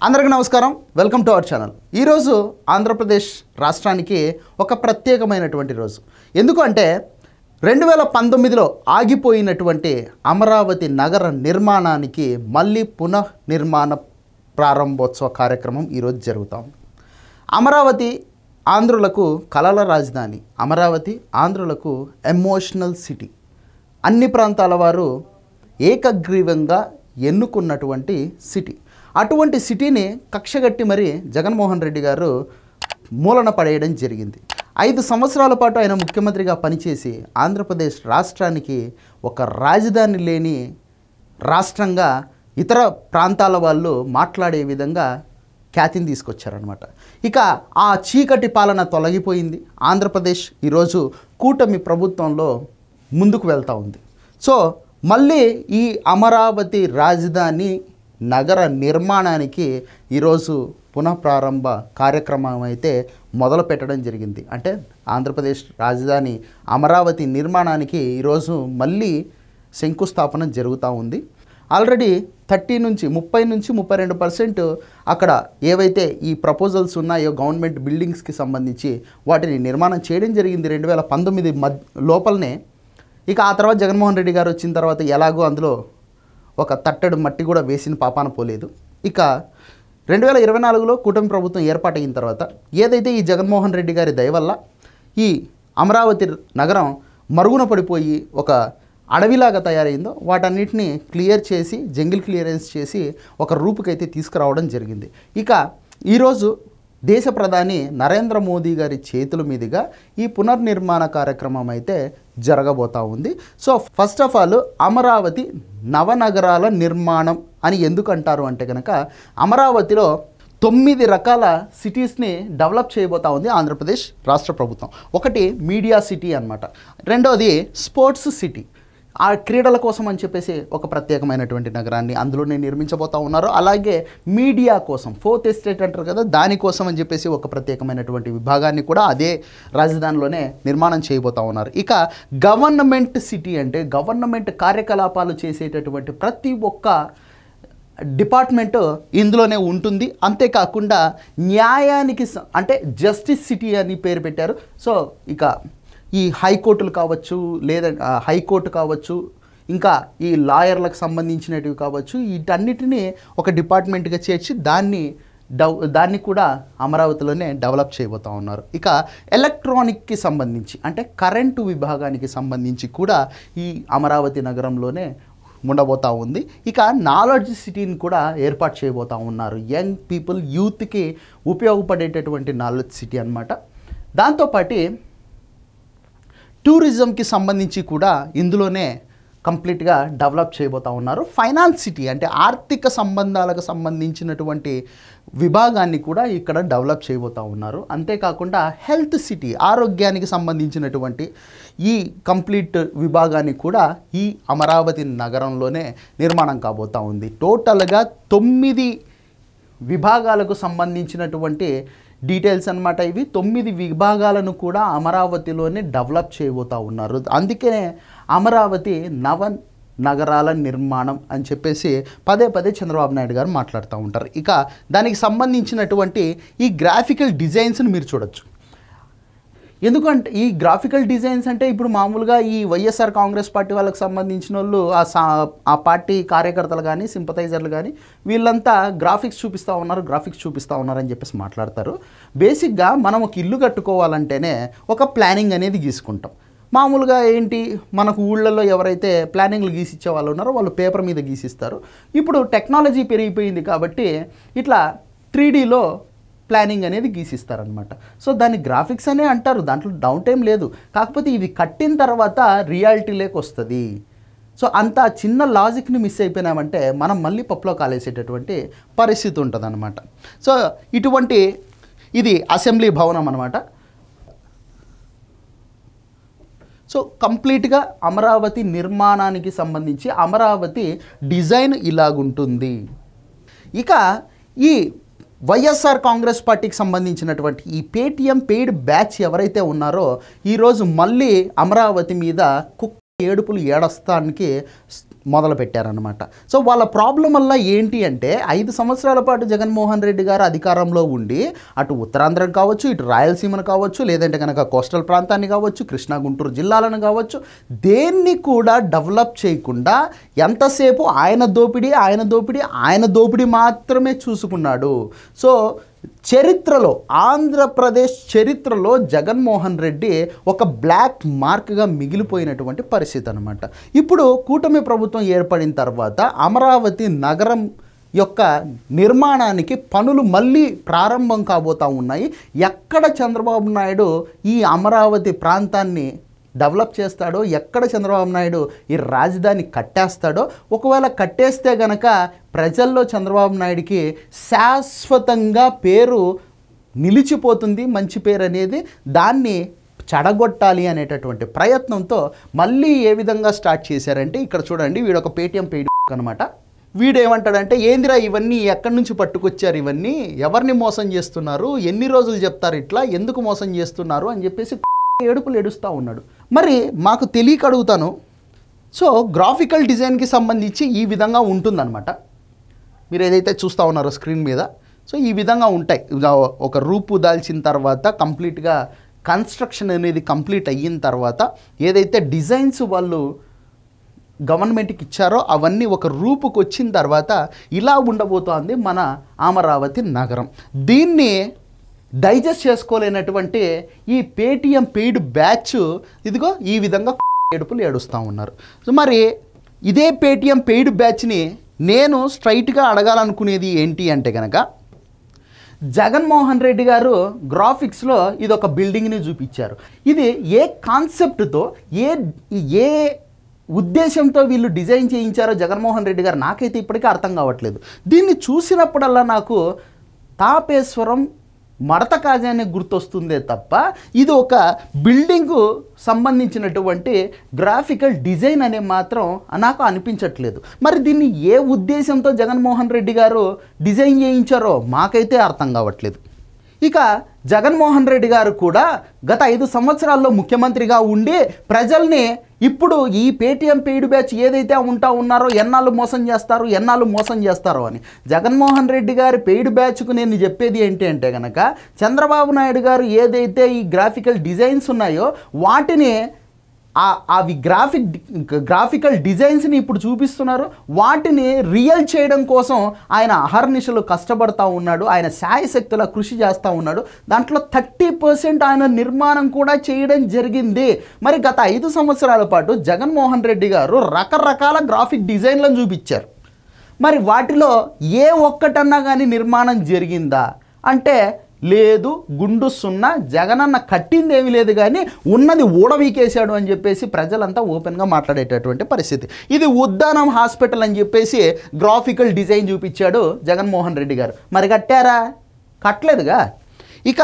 అందరికీ నమస్కారం, welcome to our channel. ఈరోజు ఆంధ్రప్రదేశ్ రాష్ట్రానికి ఒక ప్రత్యేకమైనటువంటి రోజు. ఎందుకంటే 2019లో ఆగిపోయినటువంటి అమరావతి నగర నిర్మాణానికి మళ్ళీ పునఃనిర్మాణ ప్రారంభోత్సవ కార్యక్రమం ఈరోజు జరుగుతాం. అమరావతి ఆంధ్రులకు కలల రాజధాని, అమరావతి ఆంధ్రులకు ఎమోషనల్ సిటీ. అన్ని ప్రాంతాల వారు ఏకగ్రీవంగా ఎన్నుకున్నటువంటి సిటీ. అటువంటి సిటీని కక్షగట్టి మరి జగన్మోహన్ రెడ్డి గారు మూలన పడేయడం జరిగింది. 5 సంవత్సరాల పాటు ఆయన ముఖ్యమంత్రిగా పనిచేసి ఆంధ్రప్రదేశ్ రాష్ట్రానికి ఒక రాజధాని లేని రాష్ట్రంగా ఇతర ప్రాంతాల వాళ్ళు మాట్లాడే విధంగా ఖ్యాతిని తీసుకొచ్చారనమాట. ఇక ఆ చీకటి పాలన తొలగిపోయింది. ఆంధ్రప్రదేశ్ ఈరోజు కూటమి ప్రభుత్వంలో ముందుకు వెళ్తూ ఉంది. సో మళ్ళీ ఈ అమరావతి రాజధాని నగర నిర్మాణానికి ఈరోజు పునఃప్రారంభ కార్యక్రమం అయితే మొదలు పెట్టడం జరిగింది. అంటే ఆంధ్రప్రదేశ్ రాజధాని అమరావతి నిర్మాణానికి ఈరోజు మళ్ళీ శంకుస్థాపన జరుగుతూ ఉంది. ఆల్రెడీ 30 నుంచి 32% అక్కడ ఏవైతే ఈ ప్రపోజల్స్ ఉన్నాయో గవర్నమెంట్ బిల్డింగ్స్కి సంబంధించి వాటిని నిర్మాణం చేయడం జరిగింది 2019 లోపలనే. ఇక ఆ తర్వాత జగన్మోహన్ రెడ్డి గారు వచ్చిన తర్వాత ఎలాగో అందులో ఒక తట్టెడు మట్టి కూడా వేసిన పాపాన పోలేదు. ఇక 2024లో కూటమి ప్రభుత్వం ఏర్పాటైన తర్వాత ఏదైతే ఈ జగన్మోహన్ రెడ్డి గారి దయ వల్ల ఈ అమరావతి నగరం మరుగున పడిపోయి ఒక అడవిలాగా తయారైందో వాటన్నిటిని క్లియర్ చేసి జంగిల్ క్లియరెన్స్ చేసి ఒక రూపుకైతే తీసుకురావడం జరిగింది. ఇక ఈరోజు దేశ ప్రధాని నరేంద్ర మోదీ గారి చేతుల మీదుగా ఈ పునర్నిర్మాణ కార్యక్రమం అయితే జరగబోతూ ఉంది. So first of all Amaravati నవనగరాల నిర్మాణం అని ఎందుకు అంటారు అంటే కనుక అమరావతిలో 9 రకాల సిటీస్ని డెవలప్ చేయబోతూ ఉంది ఆంధ్రప్రదేశ్ రాష్ట్ర ప్రభుత్వం. ఒకటి మీడియా సిటీ అన్నమాట, రెండోది స్పోర్ట్స్ సిటీ, ఆ క్రీడల కోసం అని చెప్పేసి ఒక ప్రత్యేకమైనటువంటి నగరాన్ని అందులోనే నిర్మించబోతూ ఉన్నారు. అలాగే మీడియా కోసం 4th ఎస్టేట్ అంటారు కదా, దానికోసం అని చెప్పేసి ఒక ప్రత్యేకమైనటువంటి విభాగాన్ని కూడా అదే రాజధానిలోనే నిర్మాణం చేయబోతూ ఉన్నారు. ఇక గవర్నమెంట్ సిటీ అంటే గవర్నమెంట్ కార్యకలాపాలు చేసేటటువంటి ప్రతి ఒక్క డిపార్ట్మెంట్ ఇందులోనే ఉంటుంది. అంతేకాకుండా న్యాయానికి అంటే జస్టిస్ సిటీ అని పేరు పెట్టారు. సో ఇక ఈ హైకోర్టులు కావచ్చు, లేదా హైకోర్టు కావచ్చు, ఇంకా ఈ లాయర్లకు సంబంధించినవి కావచ్చు, వీటన్నిటినీ ఒక డిపార్ట్మెంట్గా చేర్చి దాన్ని కూడా అమరావతిలోనే డెవలప్ చేయబోతూ ఉన్నారు. ఇక ఎలక్ట్రానిక్కి సంబంధించి అంటే కరెంటు విభాగానికి సంబంధించి కూడా ఈ అమరావతి నగరంలోనే ఉండబోతూ ఉంది. ఇక నాలెడ్జ్ సిటీని కూడా ఏర్పాటు చేయబోతూ ఉన్నారు. యంగ్ పీపుల్, యూత్కి ఉపయోగపడేటటువంటి నాలెడ్జ్ సిటీ అన్నమాట. దాంతోపాటు టూరిజంకి సంబంధించి కూడా ఇందులోనే కంప్లీట్గా డెవలప్ చేయబోతూ ఉన్నారు. ఫైనాన్స్ సిటీ అంటే ఆర్థిక సంబంధాలకు సంబంధించినటువంటి విభాగాన్ని కూడా ఇక్కడ డెవలప్ చేయబోతూ ఉన్నారు. అంతేకాకుండా హెల్త్ సిటీ, ఆరోగ్యానికి సంబంధించినటువంటి ఈ కంప్లీట్ విభాగాన్ని కూడా ఈ అమరావతి నగరంలోనే నిర్మాణం కాబోతూ ఉంది. టోటల్గా 9 విభాగాలకు సంబంధించినటువంటి డీటెయిల్స్ అన్నమాట ఇవి. 9 విభాగాలను కూడా అమరావతిలోనే డెవలప్ చేయబోతూ ఉన్నారు. అందుకే అమరావతి నగరాల నిర్మాణం అని చెప్పేసి పదే చంద్రబాబు నాయుడు గారు మాట్లాడుతూ ఉంటారు. ఇక దానికి సంబంధించినటువంటి ఈ గ్రాఫికల్ డిజైన్స్ని మీరు చూడొచ్చు. ఎందుకంటే ఈ గ్రాఫికల్ డిజైన్స్ అంటే ఇప్పుడు మామూలుగా ఈ వైఎస్ఆర్ కాంగ్రెస్ పార్టీ వాళ్ళకి సంబంధించిన వాళ్ళు ఆ పార్టీ కార్యకర్తలు కానీ సింపథైజర్లు కానీ వీళ్ళంతా గ్రాఫిక్స్ చూపిస్తూ ఉన్నారు అని చెప్పేసి మాట్లాడతారు. బేసిక్గా మనం ఒక ఇల్లు కట్టుకోవాలంటేనే ఒక ప్లానింగ్ అనేది గీసుకుంటాం. మామూలుగా ఏంటి, మనకు ఊళ్ళల్లో ఎవరైతే ప్లానింగ్లు గీసిచ్చే వాళ్ళు ఉన్నారో వాళ్ళు పేపర్ మీద గీసిస్తారు. ఇప్పుడు టెక్నాలజీ పెరిగిపోయింది కాబట్టి ఇట్లా 3Dలో ప్లానింగ్ అనేది గీసిస్తారనమాట. సో దాన్ని గ్రాఫిక్స్ అనే అంటారు, దాంట్లో డౌన్ టైం లేదు. కాకపోతే ఇవి కట్టిన తర్వాత రియాలిటీలోకి వస్తుంది. సో అంత చిన్న లాజిక్ని మిస్ అయిపోయినామంటే మనం మళ్ళీ పప్పులో కాలేసేటటువంటి పరిస్థితి ఉంటుంది అనమాట. సో ఇది అసెంబ్లీ భవనం అనమాట. సో కంప్లీట్గా అమరావతి నిర్మాణానికి సంబంధించి అమరావతి డిజైన్ ఇలాగుంటుంది. ఇక ఈ వైఎస్ఆర్ కాంగ్రెస్ పార్టీకి సంబంధించినటువంటి ఈ పేటీఎం పెయిడ్ బ్యాచ్ ఎవరైతే ఉన్నారో ఈరోజు మళ్ళీ అమరావతి మీద ఏడుపులు ఏడస్తానికి మొదలుపెట్టారనమాట. సో వాళ్ళ ప్రాబ్లం వల్ల ఏంటి అంటే 5 సంవత్సరాల పాటు జగన్మోహన్ రెడ్డి గారు అధికారంలో ఉండి అటు ఉత్తరాంధ్రం కావచ్చు, ఇటు రాయలసీమను కావచ్చు, లేదంటే కనుక కోస్టల్ ప్రాంతాన్ని కావచ్చు, కృష్ణా గుంటూరు జిల్లాలను కావచ్చు, దేన్ని కూడా డెవలప్ చేయకుండా ఎంతసేపు ఆయన దోపిడీ మాత్రమే చూసుకున్నాడు. సో చరిత్రలో, ఆంధ్రప్రదేశ్ చరిత్రలో జగన్మోహన్ రెడ్డి ఒక బ్లాక్ మార్క్గా మిగిలిపోయినటువంటి పరిస్థితి అనమాట. ఇప్పుడు కూటమి ప్రభుత్వం ఏర్పడిన తర్వాత అమరావతి నగరం యొక్క నిర్మాణానికి పనులు మళ్ళీ ప్రారంభం కాబోతూ ఉన్నాయి. ఎక్కడ చంద్రబాబు నాయుడు ఈ అమరావతి ప్రాంతాన్ని డెవలప్ చేస్తాడో, ఎక్కడ చంద్రబాబు నాయుడు ఈ రాజధాని కట్టేస్తాడో, ఒకవేళ కట్టేస్తే గనక ప్రజల్లో చంద్రబాబు నాయుడికి శాశ్వతంగా పేరు నిలిచిపోతుంది, మంచి పేరు అనేది. దాన్ని చెడగొట్టాలి అనేటటువంటి ప్రయత్నంతో మళ్ళీ ఏ విధంగా స్టార్ట్ చేశారంటే, ఇక్కడ చూడండి, వీడు ఒక పేటీఎం పెయిడ్ అనమాట. వీడేమంటాడంటే, ఏందిరా ఇవన్నీ ఎక్కడి నుంచి పట్టుకొచ్చారు, ఇవన్నీ ఎవరిని మోసం చేస్తున్నారు, ఎన్ని రోజులు చెప్తారు ఇట్లా, ఎందుకు మోసం చేస్తున్నారు అని చెప్పేసి ఏడుపులు ఏడుస్తూ ఉన్నాడు. మరి మాకు తెలియక అడుగుతాను. సో గ్రాఫికల్ డిజైన్కి సంబంధించి ఈ విధంగా ఉంటుందన్నమాట. మీరు ఏదైతే చూస్తూ ఉన్నారో స్క్రీన్ మీద, సో ఈ విధంగా ఉంటాయి. ఒక రూపు దాల్చిన తర్వాత కంప్లీట్గా కన్స్ట్రక్షన్ అనేది కంప్లీట్ అయిన తర్వాత ఏదైతే డిజైన్స్ వాళ్ళు గవర్నమెంట్కి ఇచ్చారో అవన్నీ ఒక రూపుకి వచ్చిన తర్వాత ఇలా ఉండబోతోంది మన అమరావతి నగరం. దీన్ని డైజెస్ట్ చేసుకోలేనటువంటి ఈ పేటీఎం పెయిడ్ బ్యాచ్ ఇదిగో ఈ విధంగా ఏడుపులు ఏడుస్తూ ఉన్నారు. సో మరి ఇదే పేటీఎం పెయిడ్ బ్యాచ్ని నేను స్ట్రైట్గా అడగాలనుకునేది ఏంటి అంటే కనుక, జగన్మోహన్ రెడ్డి గారు గ్రాఫిక్స్లో ఇది ఒక బిల్డింగ్ని చూపించారు. ఇది ఏ కాన్సెప్ట్తో, ఏ ఉద్దేశంతో వీళ్ళు డిజైన్ చేయించారో జగన్మోహన్ రెడ్డి గారు నాకైతే ఇప్పటికీ అర్థం కావట్లేదు. దీన్ని చూసినప్పుడల్లా నాకు తాపేశ్వరం మడత కాజానే గుర్తొస్తుందే తప్ప ఇది ఒక బిల్డింగు సంబంధించినటువంటి గ్రాఫికల్ డిజైన్ అనే మాత్రం నాకు అనిపించట్లేదు. మరి దీన్ని ఏ ఉద్దేశంతో జగన్మోహన్ రెడ్డి గారు డిజైన్ చేయించారో మాకైతే అర్థం కావట్లేదు. ఇక జగన్మోహన్ రెడ్డి గారు కూడా గత 5 సంవత్సరాల్లో ముఖ్యమంత్రిగా ఉండి ప్రజల్ని ఇప్పుడు ఈ పేటీఎం పెయిడ్ బ్యాచ్ ఏదైతే ఉన్నారో ఎన్నాళ్ళు మోసం చేస్తారో అని. జగన్మోహన్ రెడ్డి గారి పెయిడ్ బ్యాచ్కు నేను చెప్పేది ఏంటి అంటే కనుక, చంద్రబాబు నాయుడు గారు ఏదైతే ఈ గ్రాఫికల్ డిజైన్స్ ఉన్నాయో వాటిని అవి గ్రాఫికల్ డిజైన్స్ని ఇప్పుడు చూపిస్తున్నారు. వాటిని రియల్ చేయడం కోసం ఆయన అహర్నిశలు కష్టపడతా ఉన్నాడు. ఆయన శాయశక్తుల కృషి చేస్తూ ఉన్నాడు. దాంట్లో 30% ఆయన నిర్మాణం కూడా చేయడం జరిగింది. మరి గత 5 సంవత్సరాల పాటు జగన్మోహన్ రెడ్డి గారు రకరకాల గ్రాఫిక్ డిజైన్లను చూపించారు. మరి వాటిలో ఏ ఒక్కటన్నా కానీ నిర్మాణం జరిగిందా అంటే లేదు, గుండు సున్నా. జగనన్న కట్టిందేమీ లేదు, కానీ ఉన్నది ఊడవీకేశాడు అని చెప్పేసి ప్రజలంతా ఓపెన్గా మాట్లాడేటటువంటి పరిస్థితి. ఇది ఉద్దానం హాస్పిటల్ అని చెప్పేసి గ్రాఫికల్ డిజైన్ చూపించాడు జగన్మోహన్ రెడ్డి గారు. మరి కట్టారా? కట్టలేదుగా. ఇక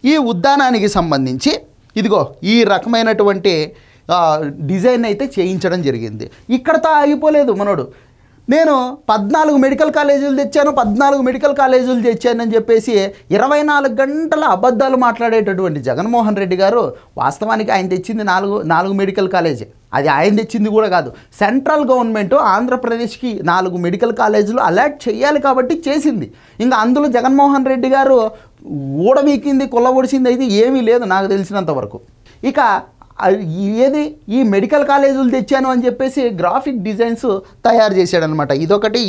ఈ ఉద్దానానికి సంబంధించి ఇదిగో ఈ రకమైనటువంటి డిజైన్ అయితే చేయించడం జరిగింది. ఇక్కడతో ఆగిపోలేదు మనోడు. నేను 14 మెడికల్ కాలేజీలు తెచ్చానని చెప్పేసి 24 గంటల అబద్ధాలు మాట్లాడేటటువంటి జగన్మోహన్ రెడ్డి గారు వాస్తవానికి ఆయన తెచ్చింది 4 మెడికల్ కాలేజీ. అది ఆయన తెచ్చింది కూడా కాదు. సెంట్రల్ గవర్నమెంట్ ఆంధ్రప్రదేశ్కి 4 మెడికల్ కాలేజీలు అలాట్ చేయాలి కాబట్టి చేసింది. ఇంకా అందులో జగన్మోహన్ రెడ్డి గారు ఊడవీకింది, కొల్లబొడిచింది అయితే ఏమీ లేదు నాకు తెలిసినంత వరకు. ఇక ఏది ఈ మెడికల్ కాలేజీలు తెచ్చాను అని చెప్పేసి గ్రాఫిక్ డిజైన్స్ తయారు చేశాడనమాట. ఇదొకటి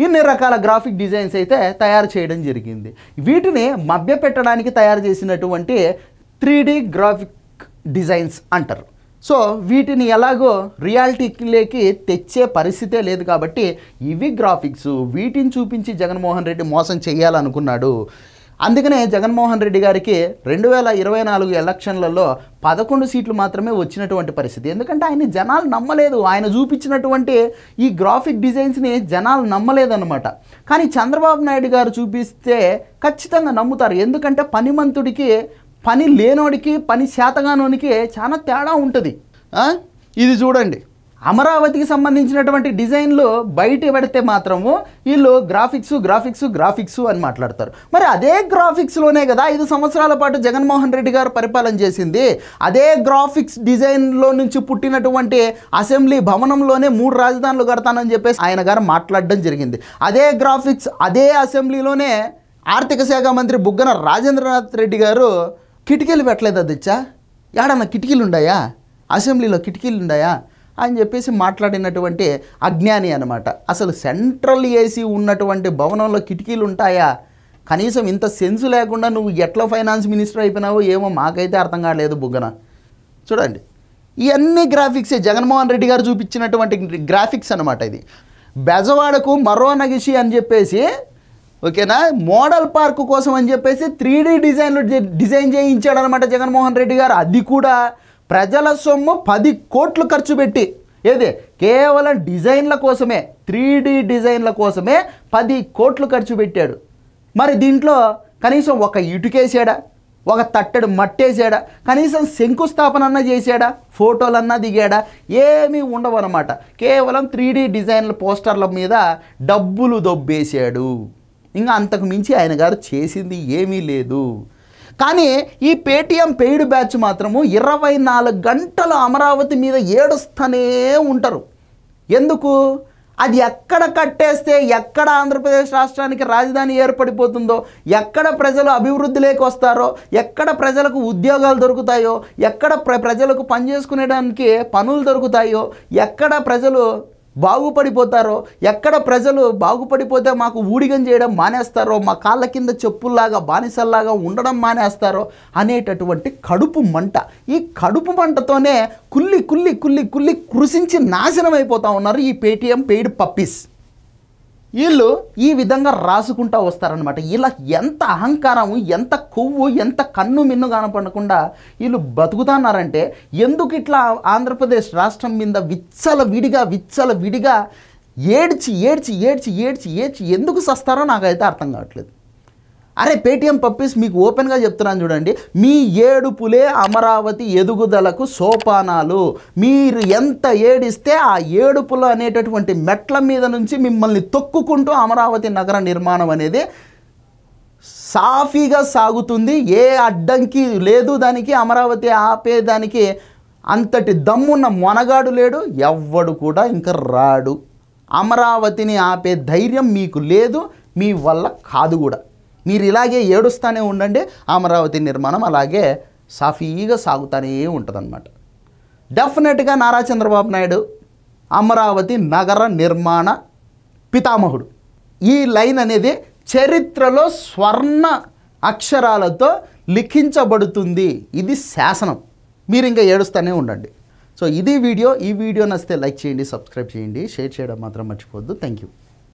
ఇన్ని రకాల గ్రాఫిక్ డిజైన్స్ అయితే తయారు చేయడం జరిగింది. వీటిని మభ్యపెట్టడానికి తయారు చేసినటువంటి 3D గ్రాఫిక్ డిజైన్స్ అంటారు. సో వీటిని ఎలాగో రియాలిటీలోకి తెచ్చే పరిస్థితే లేదు కాబట్టి ఇవి గ్రాఫిక్స్. వీటిని చూపించి జగన్మోహన్ రెడ్డి మోసం చేయాలనుకున్నాడు. అందుకనే జగన్మోహన్ రెడ్డి గారికి 2024 ఎలక్షన్లలో 11 సీట్లు మాత్రమే వచ్చినటువంటి పరిస్థితి. ఎందుకంటే ఆయన జనాలు నమ్మలేదు. ఆయన చూపించినటువంటి ఈ గ్రాఫిక్ డిజైన్స్ని జనాలు నమ్మలేదన్నమాట. కానీ చంద్రబాబు నాయుడు గారు చూపిస్తే ఖచ్చితంగా నమ్ముతారు. ఎందుకంటే పనిమంతుడికి, పని లేనోడికి, పని శాతగానోనికి చాలా తేడా ఉంటుంది. ఇది చూడండి, అమరావతికి సంబంధించినటువంటి డిజైన్లు బయట పెడితే మాత్రము వీళ్ళు గ్రాఫిక్స్ అని మాట్లాడతారు. మరి అదే గ్రాఫిక్స్లోనే కదా 5 సంవత్సరాల పాటు జగన్మోహన్ రెడ్డి గారు పరిపాలన చేసింది. అదే గ్రాఫిక్స్ డిజైన్లో నుంచి పుట్టినటువంటి అసెంబ్లీ భవనంలోనే 3 రాజధానులు కడతానని చెప్పేసి ఆయన గారు మాట్లాడడం జరిగింది. అదే గ్రాఫిక్స్ అదే అసెంబ్లీలోనే ఆర్థిక శాఖ మంత్రి బుగ్గన రాజేంద్రనాథ్ రెడ్డి గారు కిటికీలు పెట్టలేదు. అదిచ్చా ఏడన్నా కిటికీలు ఉన్నాయా, అసెంబ్లీలో కిటికీలు ఉన్నాయా అని చెప్పేసి మాట్లాడినటువంటి అజ్ఞాని అనమాట. అసలు సెంట్రల్ ఏసీ ఉన్నటువంటి భవనంలో కిటికీలు ఉంటాయా? కనీసం ఇంత సెన్సు లేకుండా నువ్వు ఎట్లా ఫైనాన్స్ మినిస్టర్ అయిపోయినావో ఏమో మాకైతే అర్థం కాలేదు బుగ్గన. చూడండి, ఇవన్నీ గ్రాఫిక్సే, జగన్మోహన్ రెడ్డి గారు చూపించినటువంటి గ్రాఫిక్స్ అనమాట. ఇది బెజవాడకు మరో నగిషి అని చెప్పేసి, ఓకేనా, మోడల్ పార్క్ కోసం అని చెప్పేసి 3D డిజైన్ చేయించాడనమాట జగన్మోహన్ రెడ్డి గారు. అది కూడా ప్రజల సొమ్ము 10 కోట్లు ఖర్చు పెట్టి, ఏది కేవలం డిజైన్ల కోసమే, 3D డిజైన్ల కోసమే 10 కోట్లు ఖర్చు పెట్టాడు. మరి దీంట్లో కనీసం ఒక ఇటుకేసాడా, ఒక తట్టెడు మట్టేసాడా, కనీసం శంకుస్థాపన అన్నా చేశాడా, ఫోటోలన్నా దిగాడా? ఏమీ ఉండవు అన్నమాట. కేవలం 3D డిజైన్ల పోస్టర్ల మీద డబ్బులు దొబ్బేశాడు. ఇంకా అంతకు మించి ఆయన గారు చేసింది ఏమీ లేదు. కానీ ఈ పేటీఎం పెయిడ్ బ్యాచ్ మాత్రము 24 గంటలు అమరావతి మీద ఏడుస్తూనే ఉంటారు. ఎందుకు? అది ఎక్కడ కట్టేస్తే ఎక్కడ ఆంధ్రప్రదేశ్ రాష్ట్రానికి రాజధాని ఏర్పడిపోతుందో, ఎక్కడ ప్రజలు అభివృద్ధిలోకి వస్తారో, ఎక్కడ ప్రజలకు ఉద్యోగాలు దొరుకుతాయో, ఎక్కడ ప్రజలకు పనిచేసుకునేడానికి పనులు దొరుకుతాయో, ఎక్కడ ప్రజలు బాగుపడిపోతారో, ఎక్కడ ప్రజలు బాగుపడిపోతే మాకు ఊడిగం చేయడం మానేస్తారో, మా కాళ్ళ కింద చెప్పుల్లాగా బానిసల్లాగా ఉండడం మానేస్తారో అనేటటువంటి కడుపు మంట. ఈ కడుపు మంటతోనే కుల్లి కుల్లి కుల్లి కుల్లి కృషించి నాశనం అయిపోతూ ఉన్నారు ఈ పేటీఎం పెయిడ్ పప్పీస్. వీళ్ళు ఈ విధంగా రాసుకుంటూ వస్తారనమాట. ఇలా ఎంత అహంకారము, ఎంత కొవ్వు, ఎంత కన్ను మిన్ను కనపడకుండా వీళ్ళు బతుకుతున్నారంటే, ఎందుకు ఇట్లా ఆంధ్రప్రదేశ్ రాష్ట్రం మీద విచ్చలవిడిగా ఏడ్చి ఎందుకు సస్తారో నాకైతే అర్థం కావట్లేదు. అరే పేటీఎం పప్పీస్, మీకు ఓపెన్గా చెప్తున్నాను చూడండి, మీ ఏడుపులే అమరావతి ఎదుగుదలకు సోపానాలు. మీరు ఎంత ఏడిస్తే ఆ ఏడుపులు అనేటటువంటి మెట్ల మీద నుంచి మిమ్మల్ని తొక్కుకుంటూ అమరావతి నగర నిర్మాణం అనేది సాఫీగా సాగుతుంది. ఏ అడ్డంకి లేదు దానికి. అమరావతి ఆపేదానికి అంతటి దమ్మున్న మొనగాడు లేడు, ఎవ్వడు కూడా ఇంకా రాడు. అమరావతిని ఆపే ధైర్యం మీకు లేదు, మీ వల్ల కాదు కూడా. మీరు ఇలాగే ఏడుస్తూనే ఉండండి, అమరావతి నిర్మాణం అలాగే సాఫీగా సాగుతూనే ఉంటుందన్నమాట. డెఫినెట్గా నారా చంద్రబాబు నాయుడు అమరావతి నగర నిర్మాణ పితామహుడు. ఈ లైన్ అనేది చరిత్రలో స్వర్ణ అక్షరాలతో లిఖించబడుతుంది. ఇది శాసనం. మీరు ఇంకా ఏడుస్తూనే ఉండండి. సో ఇది వీడియో. ఈ వీడియో నచ్చితే లైక్ చేయండి, సబ్స్క్రైబ్ చేయండి, షేర్ చేయడం మాత్రం మర్చిపోవద్దు. Thank you.